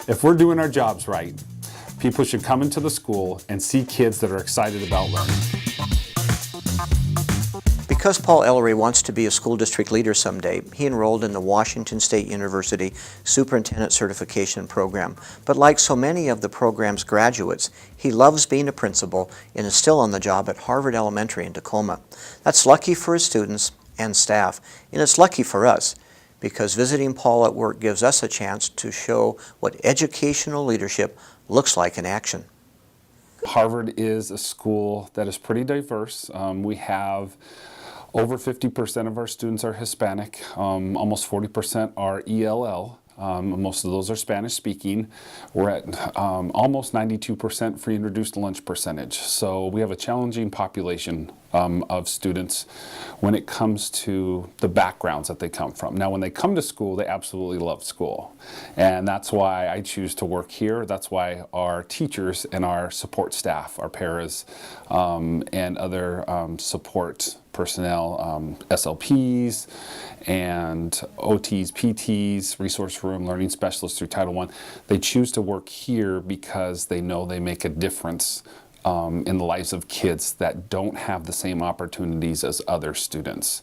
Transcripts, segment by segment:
If we're doing our jobs right, people should come into the school and see kids that are excited about learning. Because Paul Ellery wants to be a school district leader someday, he enrolled in the Washington State University Superintendent Certification Program. But like so many of the program's graduates, he loves being a principal and is still on the job at Harvard Elementary in Tacoma. That's lucky for his students and staff, and it's lucky for us, because visiting Paul at work gives us a chance to show what educational leadership looks like in action. Harvard is a school that is pretty diverse. We have over 50% of our students are Hispanic, almost 40% are ELL. Most of those are Spanish speaking. We're at almost 92% free and reduced lunch percentage. So we have a challenging population of students when it comes to the backgrounds that they come from. Now when they come to school, they absolutely love school. And that's why I choose to work here. That's why our teachers and our support staff, our paras and other support personnel, SLPs and OTs, PTs, resource room, learning specialists through Title I, they choose to work here because they know they make a difference in the lives of kids that don't have the same opportunities as other students.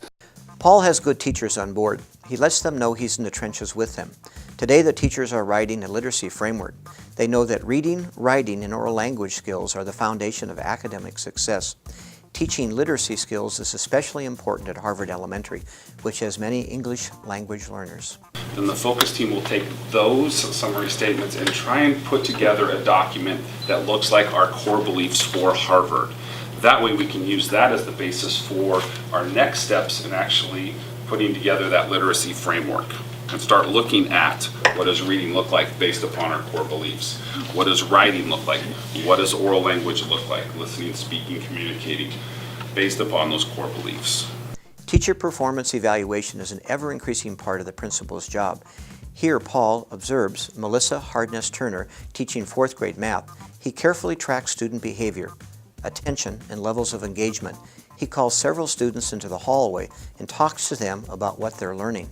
Paul has good teachers on board. He lets them know he's in the trenches with them. Today the teachers are writing a literacy framework. They know that reading, writing, and oral language skills are the foundation of academic success. Teaching literacy skills is especially important at Harvard Elementary, which has many English language learners. Then the focus team will take those summary statements and try and put together a document that looks like our core beliefs for Harvard. That way we can use that as the basis for our next steps in actually putting together that literacy framework and start looking at what does reading look like based upon our core beliefs. What does writing look like? What does oral language look like? Listening, speaking, communicating, based upon those core beliefs. Teacher performance evaluation is an ever-increasing part of the principal's job. Here, Paul observes Melissa Hardness Turner teaching 4th grade math. He carefully tracks student behavior, attention, and levels of engagement. He calls several students into the hallway and talks to them about what they're learning.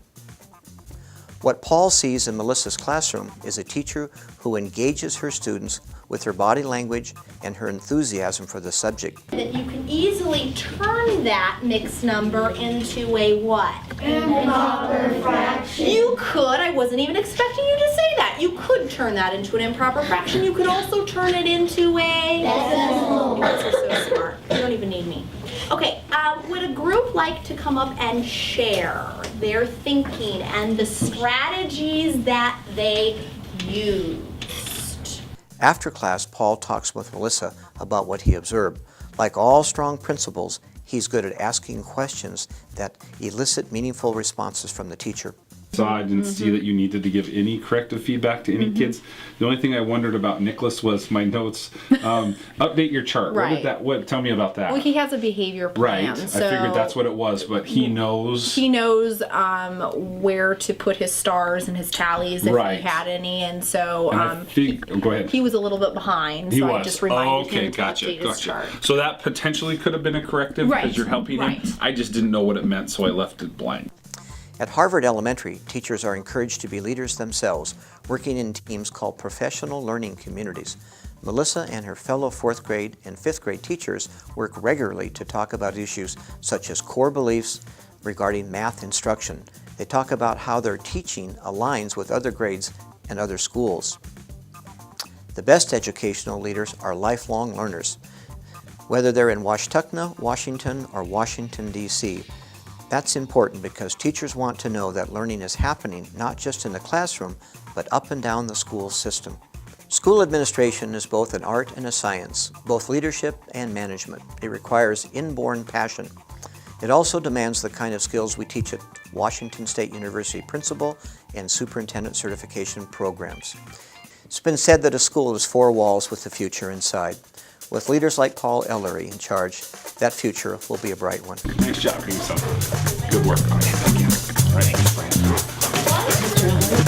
What Paul sees in Melissa's classroom is a teacher who engages her students with her body language and her enthusiasm for the subject. That you can easily turn that mixed number into a what? Improper fraction. You could. I wasn't even expecting you to say that. You could turn that into an improper fraction. You could also turn it into a decimal. You guys are so smart. You don't even need me. Okay, would a group like to come up and share their thinking and the strategies that they used? After class, Paul talks with Melissa about what he observed. Like all strong principals, he's good at asking questions that elicit meaningful responses from the teacher. So I didn't see that you needed to give any corrective feedback to any kids. The only thing I wondered about Nicholas was my notes. Update your chart. Right. Tell me about that. Well, he has a behavior plan. Right. So I figured that's what it was, but he knows. He knows where to put his stars and his tallies if Right. he had any, and so Go ahead. he was a little bit behind. So I just reminded him to update his chart. So that potentially could have been a corrective Right. because you're helping Right. him. I just didn't know what it meant, so I left it blank. At Harvard Elementary, teachers are encouraged to be leaders themselves, working in teams called professional learning communities. Melissa and her fellow 4th grade and 5th grade teachers work regularly to talk about issues such as core beliefs regarding math instruction. They talk about how their teaching aligns with other grades and other schools. The best educational leaders are lifelong learners, whether they're in Washtenaw, Washington, or Washington, D.C. That's important because teachers want to know that learning is happening not just in the classroom, but up and down the school system. School administration is both an art and a science, both leadership and management. It requires inborn passion. It also demands the kind of skills we teach at Washington State University principal and superintendent certification programs. It's been said that a school is 4 walls with the future inside. With leaders like Paul Ellery in charge, that future will be a bright one. Nice job, Good work. Thank you. All right.